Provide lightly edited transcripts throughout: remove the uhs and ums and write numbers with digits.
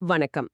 வணக்கம்.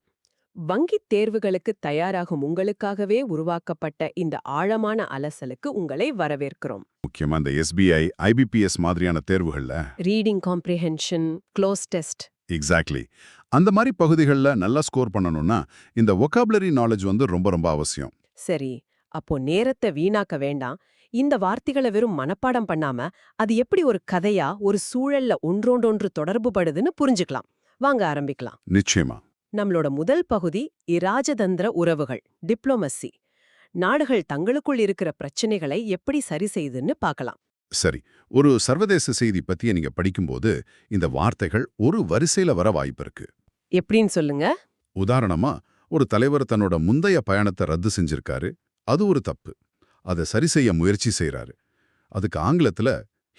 வங்கித் தேர்வுகளுக்கு தயாராகும் உங்களுக்காகவே உருவாக்கப்பட்ட இந்த ஆழமான அலசலுக்கு உங்களை வரவேற்கிறோம். முக்கியமா இந்த எஸ்பிஐ, ஐபிபிஎஸ் மாதிரியான தேர்வுகள்ல reading comprehension, close test. Exactly அந்த மாதிரி பகுதிகளில் நல்லா ஸ்கோர் பண்ணணும்னா இந்த ஒகாபுலரி நாலேஜ் ரொம்ப ரொம்ப அவசியம். சரி, அப்போ நேரத்தை வீணாக்க வேண்டாம். இந்த வார்த்தைகளை வெறும் மனப்பாடம் பண்ணாம அது எப்படி ஒரு கதையா ஒரு சூழல்ல ஒன்றோடொன்று தொடர்பு படுதுன்னு புரிஞ்சுக்கலாம். வாங்க ஆரம்பிக்கலாம். நிச்சயமா. நம்மளோட முதல் பகுதி இராஜதந்திர உறவுகள், டிப்ளோமசி. நாடுகள் தங்களுக்குள் இருக்கிற பிரச்சனைகளை எப்படி சரி செய்துன்னு பார்க்கலாம். சரி, ஒரு சர்வதேச செய்தி பத்திய நீங்க படிக்கும்போது இந்த வார்த்தைகள் ஒரு வரிசையில வர வாய்ப்பு இருக்கு. எப்படின்னு சொல்லுங்க. உதாரணமா, ஒரு தலைவர் தன்னோட முந்தைய பயணத்தை ரத்து செஞ்சிருக்காரு. அது ஒரு தப்பு. அதை சரி செய்ய முயற்சி செய்றாரு. அதுக்கு ஆங்கிலத்துல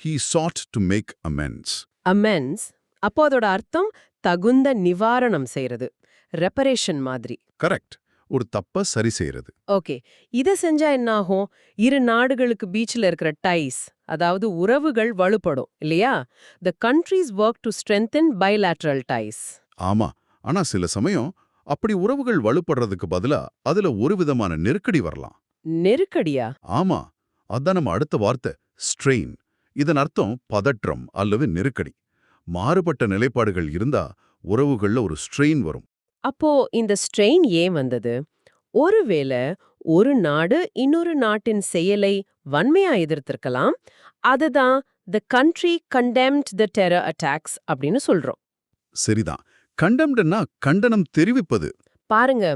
he sought to make amends. அமென்ஸ். அப்போ அதோட அர்த்தம் தகுந்த நிவாரணம் செய்யறது, ரெப்பரேஷன் மாதிரி. கரெக்ட். ஒரு தப்ப சரி செய்யறது. ஓகே, இத செஞ்சா என்ன ஆகும்? இரு நாடுகளுக்கு பீச்ல இருக்கிற டைஸ், அதாவது உறவுகள் வலுப்படும் இல்லையா? The countries work to strengthen bilateral ties. ஆமா. ஆனா சில சமயம் அப்படி உறவுகள் வலுப்படுறதுக்கு பதிலா அதுல ஒரு விதமான நெருக்கடி வரலாம். நெருக்கடியா? ஆமா, அதான் நம்ம அடுத்த வார்த்தை ஸ்ட்ரெயின். இதன் அர்த்தம் பதற்றம் அல்லது நெருக்கடி. மாறுபட்ட நிலைப்பாடுகள் இருந்தா உறவுகள்ல ஒரு ஸ்ட்ரெயின் வரும். அப்போ இந்த ஸ்ட்ரெயின் ஏன் வந்தது? ஒருவேளை ஒரு நாடு இன்னொரு நாட்டின் செயலை வன்மையா எதிர்த்திருக்கலாம். அதுதான் the country condemned the terror attacks அப்படின்னு சொல்றோம். சரிதான். கண்டம்டுன்னா கண்டனம் தெரிவிப்பது. பாருங்க,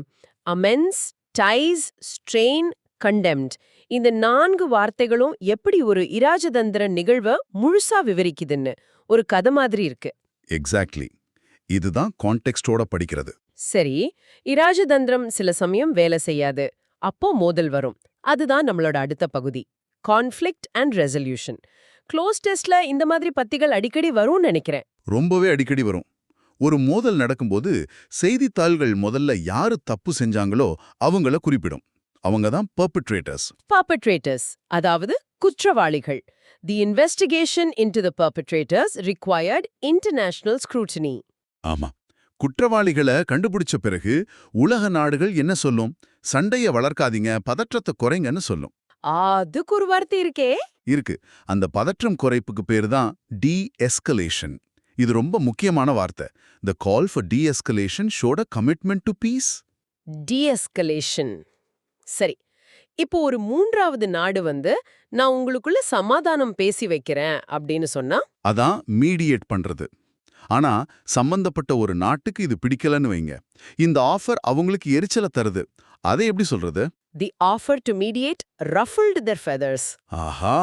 அமென்ஸ், டைஸ், ஸ்ட்ரெயின், கண்டெம்ட். இந்த 4 வார்த்தைகளும் எப்படி ஒரு இராஜதந்திர நிகழ்வை முழுசா விவரிக்குதுன்னு ஒரு கதை மாதிரி இருக்கு. எக்ஸாக்ட்லி. இதுதான் கான்டெக்ஸ்டோட படிக்கிறது. சரி, இராஜதந்திரம் சில சமயம் வேலை செய்யாது. அப்போ மோதல் வரும். அதுதான் நம்மளோட அடுத்த பகுதி, கான்ஃப்ளிக்ட் அண்ட் ரெசல்யூஷன். க்ளோஸ் டெஸ்ட்ல இந்த மாதிரி பத்திகள் அடிக்கடி வரும்னு நினைக்கிறேன். ரொம்பவே அடிக்கடி வரும். ஒரு மோதல் நடக்கும்போது செய்தித்தாள்கள் முதல்ல யாரு தப்பு செஞ்சாங்களோ அவங்கள குறிப்பிடும். அவங்க தான் perpetrators. Perpetrators, அதாவது குற்றவாளிகள். The investigation into the perpetrators required international scrutiny. ஆமா. குற்றவாளிகளை கண்டுபிடிச்ச பிறகு உலக நாடுகள் என்ன சொல்லும்? சண்டைய வளர்க்காதீங்க, பதற்றத்தை குறைங்கன்னு சொல்லும். அதுக்கு ஒரு வார்த்தை இருக்கே. இருக்கு. அந்த பதற்றம் குறைப்புக்கு பேரு தான் de-escalation. இது ரொம்ப முக்கியமான வார்த்தை. The call for de-escalation showed a commitment to peace. De-escalation. சரி, இப்போ ஒரு மூன்றாவது நாடு நான் உங்களுக்குள்ள சமாதானம் பேசி வைக்கிறேன் அப்படின்னு சொன்னா, அதான் மீடியேட் பண்றது. ஆனா சம்பந்தப்பட்ட ஒரு நாட்டுக்கு இது பிடிக்கலன்னு வைங்க. இந்த ஆஃபர் அவங்களுக்கு எரிச்சல தருது. அதை எப்படி சொல்றது? the offer to mediate ruffled their feathers. ஆஹா,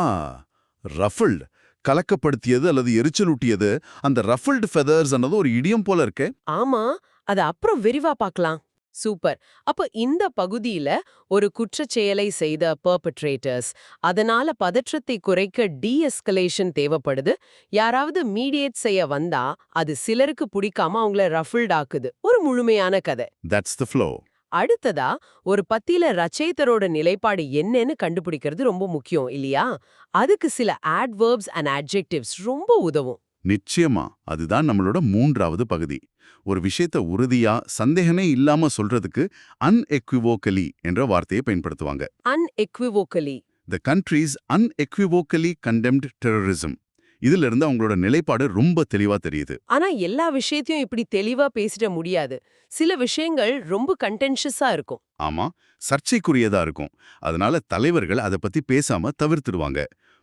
ரஃபிள்ட். கலக்கப்படுத்தியது அல்லது எரிச்சலூட்டியது. அந்த ரஃபிள்டு ஃபெதர்ஸ் ಅನ್ನೋದು ஒரு இடியம் போல இருக்கே. ஆமா, அத அப்புறம் விரிவா பார்க்கலாம். சூப்பர். அப்ப இந்த பகுதியில ஒரு குற்றச் செயலை செய்த பெர்பெட்ரேட்டர்ஸ், அதனால பதற்றத்தை குறைக்க டீஎஸ்கலேஷன் தேவைப்படுது. யாராவது மீடியேட் செய்ய வந்தா அது சிலருக்கு பிடிக்காம அவங்கள ரஃபிள்ட் ஆக்குது. ஒரு முழுமையான கதை. That's the flow. அடுத்ததா ஒரு பத்தியில ரச்சயித்தரோட நிலைப்பாடு என்னன்னு கண்டுபிடிக்கிறது ரொம்ப முக்கியம் இல்லையா? அதுக்கு சில adverbs and adjectives ரொம்ப உதவும். நிச்சயமா. அதுதான் நம்மளோட மூன்றாவது பகுதி. ஒரு விஷயத்தை உறுதியா சந்தேகமே இல்லாம சொல்றதுக்கு unequivocally என்ற வார்த்தையை பயன்படுத்துவாங்க. unequivocally. The countries unequivocally condemned terrorism. இதுல இருந்து அவங்களோட நிலைப்பாடு ரொம்ப தெளிவா தெரியுது. ஆனா எல்லா விஷயத்தையும் இப்படி தெளிவா பேசிட முடியாது. சில விஷயங்கள் ரொம்ப கண்டென்ஷியஸா இருக்கும். ஆமா, சர்ச்சைக்குரியதா இருக்கும். அதனால தலைவர்கள் அதை பத்தி பேசாம தவிர்த்துடுவாங்க.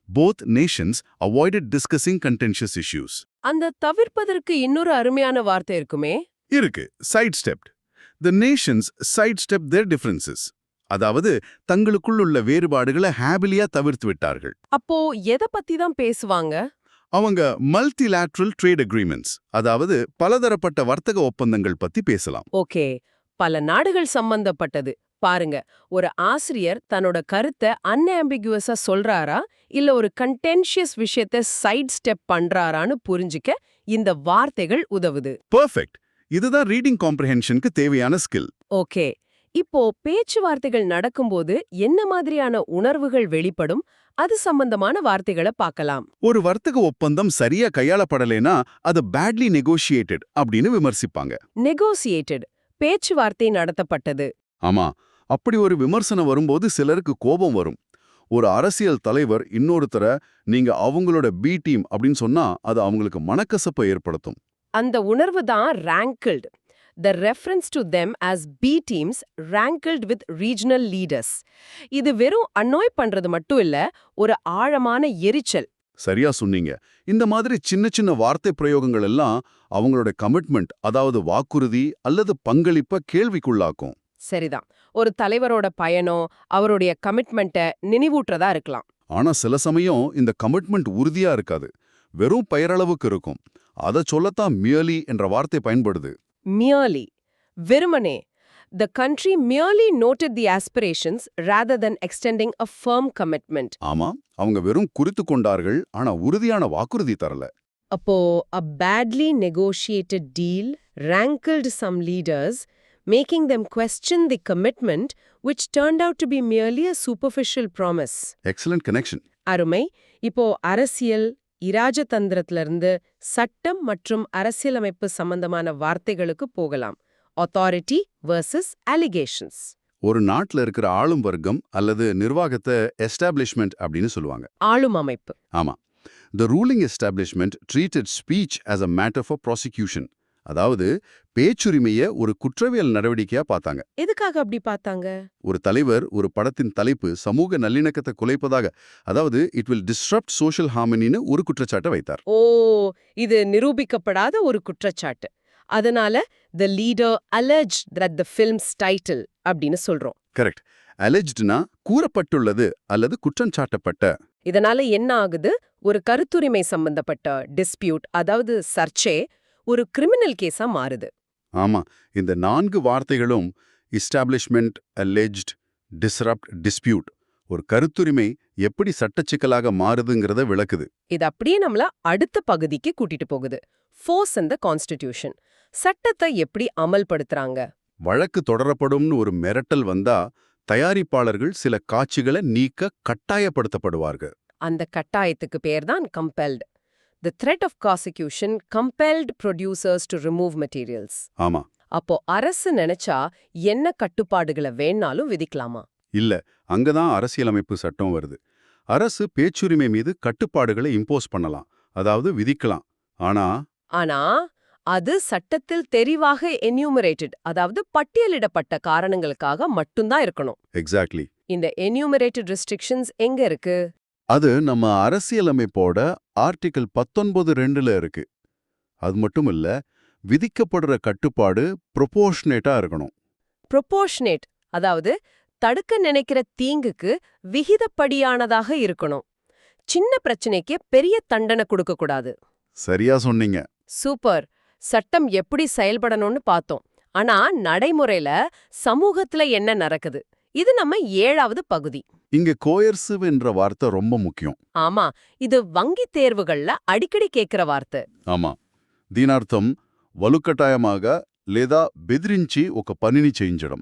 Both nations avoided discussing contentious issues. அந்த தவிர்ப்பதற்கு இன்னொரு அருமையான வார்த்தை இருக்குமே. இருக்கு, sidestepped. The nations sidestepped their differences. அதாவது தங்களுக்குள்ள வேறுபாடுகளை ஹாபிலியா தவிர்த்து விட்டார்கள். அப்போ எதை பத்தி தான் பேசுவாங்க? அவங்க மல்டிலேட்ரல் ட்ரேட் அக்ரிமெண்ட்ஸ், அதாவது பலதரப்பட்ட வர்த்தக ஒப்பந்தங்கள் பத்தி பேசலாம். ஓகே, பல நாடுகள் சம்பந்தப்பட்டது. பாருங்க, ஒரு ஆசிரியர் தன்னோட கருத்தை அன்ஆம்பிகுவஸா சொல்றாரா இல்ல ஒரு கண்டென்ஷியஸ் விஷயத்தை சைட் ஸ்டெப் பண்றாரான்னு புரிஞ்சுக்க இந்த வார்த்தைகள் உதவுது. பெர்ஃபெக்ட். இதுதான் ரீடிங் காம்ப்ரிஹென்ஷனுக்கு தேவையான ஸ்கில். ஓகே, இப்போ பேச்சுவார்த்தைகள் நடக்கும்போது என்ன மாதிரியான உணர்வுகள் வெளிப்படும்? அது சம்பந்தமான வார்த்தைகளை பார்க்கலாம். ஒரு வர்த்தக ஒப்பந்தம் சரியா கையாளப்படலைனா அது பேட்லி நெகோஷியேட்டட் அப்படின்னு விமர்சிப்பாங்க. நெகோசியேட்டட் பேச்சுவார்த்தை நடத்தப்பட்டது. ஆமா, அப்படி ஒரு விமர்சனம் வரும்போது சிலருக்கு கோபம் வரும். ஒரு அரசியல் தலைவர் இன்னொருத்தர நீங்க அவங்களோட பி டீம் அப்படின்னு சொன்னா அது அவங்களுக்கு மனக்கசப்பை ஏற்படுத்தும். அந்த உணர்வு தான் rankled. The reference to them as B teams rankled with regional leaders. இது வெறும் அன்னாய் பண்றது மட்டும் இல்ல, ஒரு ஆழமான எரிச்சல். சரியா சொன்னீங்க. இந்த மாதிரி சின்ன சின்ன வார்த்தை பிரயோகங்கள் எல்லாம் அவங்களோட கமிட்மெண்ட், அதாவது வாக்குறுதி அல்லது பங்களிப்ப கேள்விக்குள்ளாக்கும். சரிதான். ஒரு தலைவரோட பயணம், அவருடைய கமிட்மெண்ட்டை நினைவூட்டுறதா இருக்கலாம். ஆனா சில சமயம் இந்த கமிட்மெண்ட் உறுதியா இருக்காது. வெறும் பெயரளவுக்கு இருக்கும். அத சொல்லத்தான் மியர்லி என்ற வார்த்தை பயன்படுது. Merely. வெறுமனே. The country merely noted the aspirations rather than extending a firm commitment. ஆமா, அவங்க வெறும் குறித்து கொண்டார்கள், ஆனா உறுதியான வாக்குறுதி தரல. அப்போ, a badly negotiated deal rankled some leaders, making them question the commitment, which turned out to be merely a superficial promise. Excellent connection. அருமை. இப்போ அரசியல், இராஜதந்திரத்திலிருந்து சட்டம் மற்றும் அரசியலமைப்பு சம்பந்தமான வார்த்தைகளுக்கு போகலாம். authority versus allegations. ஒரு நாட்டுல இருக்கிற ஆளும் வர்க்கம் அல்லது நிர்வாகத்தை எஸ்டாப்ளிஷ்மெண்ட் அப்படின்னு சொல்லுவாங்க. ஆளும் அமைப்பு. ஆமா. The ruling establishment treated speech as a matter for prosecution. அதாவது பேச்சுரிமையை ஒரு குற்றவியல் நடவடிக்கையா பார்த்தாங்க. எதுக்காக அப்படி பார்த்தாங்க? ஒரு தலைவர் ஒரு படத்தின் தலைப்பு சமூக நல்லிணக்கத்தை குலைப்பதாக, அதாவது இட் வில் டிஸ்ரப்ட் சோஷியல் ஹார்மனின்னு ஒரு குற்றச்சாட்டை வைத்தார். ஓ, இது நிரூபிக்கப்படாத ஒரு குற்றச்சாட்டு. அதனால the leader alleged that the film's title அப்படின்னு சொல்றோம். கரெக்ட். அலெஜ்ட்னா கூறப்பட்டுள்ளது அல்லது குற்றம் சாட்டப்பட்ட. இதனால என்ன ஆகுது? ஒரு கருத்துரிமை சம்பந்தப்பட்ட டிஸ்பியூட், அதாவது சர்ச்சை, ஒரு கிரிமினல் கேஸா மாறுது. ஆமா, இந்த 4 வார்த்தைகளும் எஸ்டாப்ளிஷ்மெண்ட், அலெஜ்ட், டிஸ்ரப்ட், டிஸ்பியூட் ஒரு கருத்துரிமை எப்படி சட்டச்சிக்கலாக மாறுதுங்கிறத விளக்குது. இது அப்படியே நம்மள அடுத்த பகுதிக்கு கூட்டிட்டு போகுது. Force and the constitution. சட்டத்தை எப்படி அமல்படுத்துறாங்க? வழக்கு தொடரப்படும்னு ஒரு மிரட்டல் வந்தா தயாரிப்பாளர்கள் சில காட்சிகளை நீக்க கட்டாயப்படுத்தப்படுவார்கள். அந்த கட்டாயத்துக்கு பேர் தான் compelled. The threat of prosecution compelled producers to remove materials. ஆமா. அப்போ அரசு நினைச்சா என்ன கட்டுப்பாடுகளை வேணாலும் விதிக்கலாமா? இல்ல, அங்கதான் அரசியலமைப்பு சட்டம் வருது. அரசு பேச்சுரிமை மீது கட்டுப்பாடுகளை இம்போஸ் பண்ணலாம், அதாவது விதிக்கலாம். ஆனா அது சட்டத்தில் தெரிவாக enumerated, அதாவது பட்டியலிடப்பட்ட காரணங்களுக்காக மட்டும்தான் இருக்கணும். எக்ஸாக்ட்லி. இந்த enumerated restrictions எங்க இருக்கு? அது நம்ம அரசியலமைப்போட ஆர்டிகிள் 19(2)ல இருக்கு. அது மட்டும் இல்ல, விதிக்கப்படுற கட்டுப்பாடு ப்ரொபோர்ஷனேட்டா இருக்கணும். Proportionate, அதாவது தடுக்க நினைக்கிற தீங்குக்கு விகிதப்படியானதாக இருக்கணும். சின்ன பிரச்சனைக்கு பெரிய தண்டனை கொடுக்க கூடாது. சரியா சொன்னீங்க. சூப்பர். சட்டம் எப்படி செயல்படணும்னு பார்த்தோம். ஆனா நடைமுறையில சமூகத்துல என்ன நடக்குது? இது நம்ம 7வது பகுதி. இங்க கோயர்சிவ் என்ற வார்த்தை ரொம்ப முக்கியம். ஆமா, இது வங்கி தேர்வுகள்ல அடிக்கடி கேக்குற வார்த்தை. ఆమా దీనర్థం వలుకటాయమాగా లేదా బెదిరించి ఒక పనిని చేయించడం.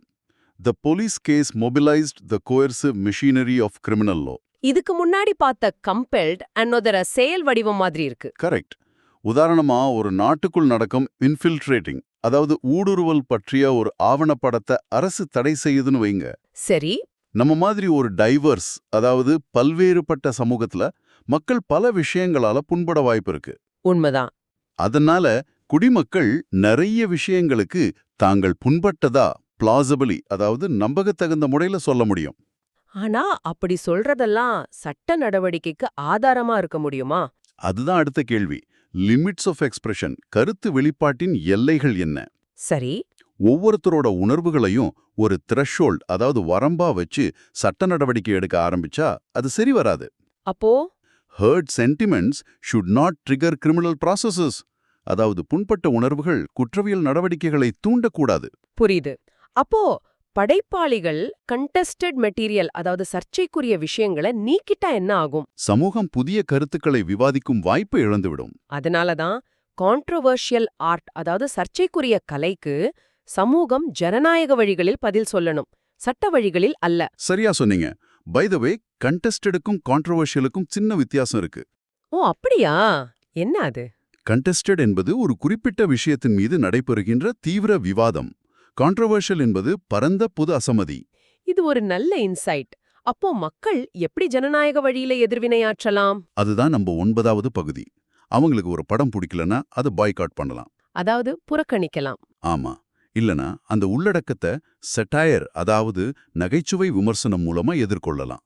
The police case mobilised the coercive machinery of criminal లా. இதுக்கு முன்னாடி பார்த்த கம்பெல்ட் அன்னோதர செயல் வடிவம் மாதிரி இருக்கு. கரெக்ட். உதாரணமா ஒரு நாட்டுக்குள் நடக்கும் இன்ஃபில்ட்ரேட்டிங், அதாவது ஊடுருவல் பற்றிய ஒரு ஆவணப்படத்தை அரசு தடை செய்யுதுன்னு வைங்க. சரி. நம்ம மாதிரி ஒரு டைவர்ஸ், அதாவது பல்வேறுபட்ட சமூகத்துல மக்கள் பல விஷயங்களால புண்பட வாய்ப்பு இருக்கு. உண்மைதான். அதனால குடிமக்கள் நிறைய விஷயங்களுக்கு தாங்கள் புண்பட்டதா பிளாசிபிளி, அதாவது நம்பகத்தகுந்த முறையில சொல்ல முடியும். ஆனா அப்படி சொல்றதெல்லாம் சட்ட நடவடிக்கைக்கு ஆதாரமா இருக்க முடியுமா? அதுதான் அடுத்த கேள்வி. லிமிட்ஸ் ஆஃப் எக்ஸ்பிரஷன், கருத்து வெளிப்பாட்டின் எல்லைகள் என்ன? சரி. ஒவ்வொருத்தரோட உணர்வுகளையும் ஒரு த்ரெஷோல்ட், அதாவது வரம்பா வச்சு சட்ட நடவடிக்கை எடுக்க ஆரம்பிச்சா அது சரி வராது. அப்போ hurt sentiments should not trigger criminal processes, அதாவது புண்பட்ட உணர்வுகள் குற்றவியல் நடவடிக்கைகளை தூண்டக்கூடாது. புரியுது. அப்போ படைப்பாளிகள் கண்டெஸ்டட் மெட்டீரியல், அதாவது சர்ச்சைக்குரிய விஷயங்களை நீக்கிட்டா என்ன ஆகும்? சமூகம் புதிய கருத்துக்களை விவாதிக்கும் வாய்ப்பை இழந்துவிடும். அதனாலதான் கான்ட்ரோவர்ஷியல் ஆர்ட், அதாவது சர்ச்சைக்குரிய கலைக்கு சமூகம் ஜனநாயக வழிகளில் பதில் சொல்லணும், சட்ட வழிகளில் அல்ல. சரியா சொன்னீங்க. பை த வே, கண்டெஸ்டடுக்கும் கான்ட்ரோவர்ஷியலுக்கும் சின்ன வித்தியாசம் இருக்கு. ஓ அப்படியா? என்ன அது? கண்டெஸ்டட் என்பது ஒரு குறிப்பிட்ட விஷயத்தின் மீது நடைபெறுகின்ற தீவிர விவாதம். கான்ட்ரவர்ஷியல் என்பது பரந்த பொது அசமதி. இது ஒரு நல்ல இன்சைட். அப்போ மக்கள் எப்படி ஜனநாயக வழியில எதிர்வினையாற்றலாம்? அதுதான் நம்ம 9வது பகுதி. அவங்களுக்கு ஒரு படம் பிடிக்கலன்னா அதை பாய்காட் பண்ணலாம். அதாவது புறக்கணிக்கலாம். ஆமா. இல்லனா அந்த உள்ளடக்கத்தை செட்டாயர், அதாவது நகைச்சுவை விமர்சனம் மூலமா எதிர்கொள்ளலாம்.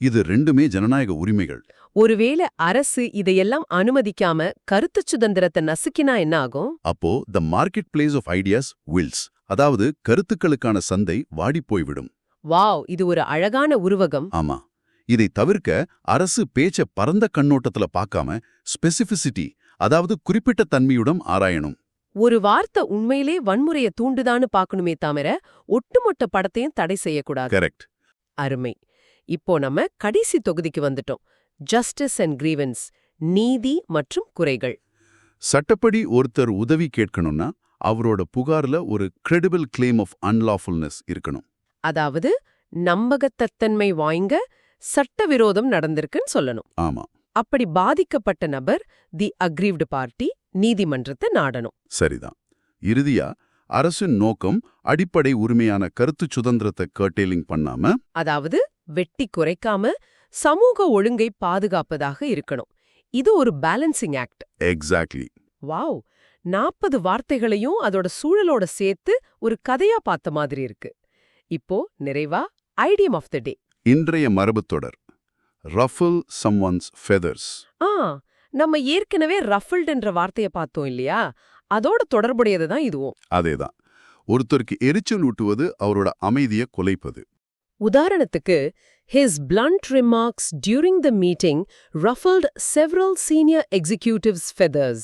இது ரெண்டுமே ஜனநாயக உரிமைகள். ஒருவேளை அரசு இதையெல்லாம் அனுமதிக்காம கருத்து சுதந்திரத்தை நசுக்கினா என்ன ஆகும்? அப்போ the market place of ideas wills, அதாவது கருத்துக்களுக்கான சந்தை வாடிப் போய்விடும். வாவ், இது ஒரு அழகான உருவகம். ஆமா. இதை தவிர்க்க அரசு பேச்ச பரந்த கண்ணோட்டத்துல பார்க்காம ஸ்பெசிபிசிட்டி, அதாவது குறிப்பிட்ட தன்மையுடன் ஆராயணும். ஒரு வார்த்தை உண்மையிலே வன்முறையை தூண்டுதான்னு பார்க்கணுமே தவிர ஒட்டுமொத்த படத்தையும் தடை செய்யக்கூடாது. கரெக்ட். அருமை. இப்போ நம்ம கடைசி தொகுதிக்கு வந்துட்டோம். ஜஸ்டிஸ் அண்ட் கிரீவன்ஸ், நீதி மற்றும் குறைகள். சட்டப்படி ஒருத்தர் உதவி கேட்கணும்னா அவரோட புகார்ல ஒரு கிரெடிபிள் கிளைம் ஆஃப் அன்லாஃபுல்னஸ் இருக்கணும். அதாவது நம்பகத்தன்மை வாய்ங்க சட்டவிரோதம் நடந்திருக்குன்னு சொல்லணும். ஆமா. அப்படி பாதிக்கப்பட்ட நபர், தி அக்ரீவ்டு பார்ட்டி, நீதிமன்றத்தை நாடணும். சரிதான். இறுதியா அரசின் நோக்கம் அடிப்படை உரிமையான கருத்து சுதந்திரத்தை கர்டேலிங் பண்ணாம, அதாவது வெட்டி குறைக்காம சமூக ஒழுங்கை பாதுகாப்பதாக இருக்கணும். இது ஒரு பேலன்சிங் ஆக்ட். எக்ஸாக்ட்லி. வாவ், 40 வார்த்தைகளையும் அதோட சூழலோட சேர்த்து ஒரு கதையா பார்த்த மாதிரி இருக்கு. இப்போ நிறைவா ஐடியம் ஆஃப் த டே. இன்றைய மரபுத் தொடர், ரஃபிள் சம்ஒன்ஸ் ஃபெதர்ஸ். நம்ம ஏற்கனவே ரஃபிள்ட் என்ற வார்த்தையை பார்த்தோம் இல்லையா? அதோட தொடர்புடையது தான் இதுவும். அதேதான். ஒருத்தருக்கு எரிச்சல் ஊட்டுவது அவரோட அமைதியை குலைப்பது. உதாரணத்துக்கு, his blunt remarks during the meeting ruffled several senior executives' feathers.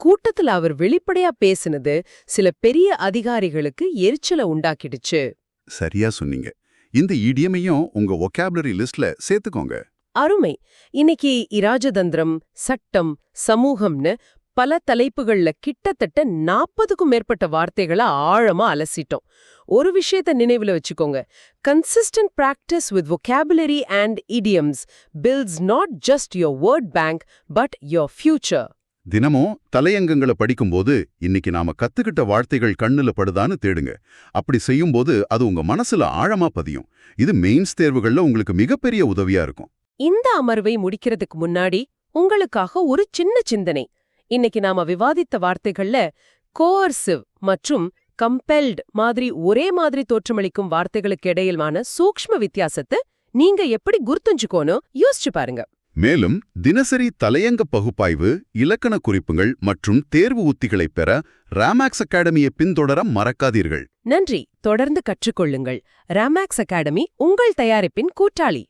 கூட்டத்துல அவர் வெளிப்படையா பேசினது சில பெரிய அதிகாரிகளுக்கு எரிச்சலை உண்டாக்கிடுச்சு. சரியா சொன்னீங்க. இந்த இடியமையும் உங்க வொக்காபுலரி லிஸ்ட்ல சேர்த்துக்கோங்க. அருமை. இன்னைக்கு இராஜதந்திரம், சட்டம், சமூகம்னு பல தலைப்புகள்ல கிட்டத்தட்ட 40க்கும் மேற்பட்ட வார்த்தைகளை ஆழமா அலசிட்டோம். ஒரு விஷயத்தை நினைவுல வச்சுக்கோங்க. Consistent practice with vocabulary and idioms builds not just your word bank but your future. தினமும் தலையங்கங்களை படிக்கும்போது இன்னைக்கு நாம கத்துக்கிட்ட வார்த்தைகள் கண்ணுல படுதான்னு தேடுங்க. அப்படி செய்யும்போது அது உங்க மனசுல ஆழமா பதியும். இது மெயின்ஸ் தேர்வுகள்ல உங்களுக்கு மிகப்பெரிய உதவியா இருக்கும். இந்த அமர்வை முடிக்கிறதுக்கு முன்னாடி உங்களுக்காக ஒரு சின்ன சிந்தனை. இன்னைக்கு நாம விவாதித்த வார்த்தைகள்ல கோர்சிவ் மற்றும் கம்பெல்ட் மாதிரி ஒரே மாதிரி தோற்றமளிக்கும் வார்த்தைகளுக்கு இடையிலான சூக்ஷ்ம வித்தியாசத்தை நீங்க எப்படி குர்த்துஞ்சுக்கோன்னு யோசிச்சு பாருங்க. மேலும் தினசரி தலையங்க பகுப்பாய்வு, இலக்கண குறிப்புகள் மற்றும் தேர்வு உத்திகளை பெற ராமாக்ஸ் அகாடமியை பின்தொடர மறக்காதீர்கள். நன்றி. தொடர்ந்து கற்றுக்கொள்ளுங்கள். ராமாக்ஸ் அகாடமி உங்கள் தயாரிப்பின் கூட்டாளி.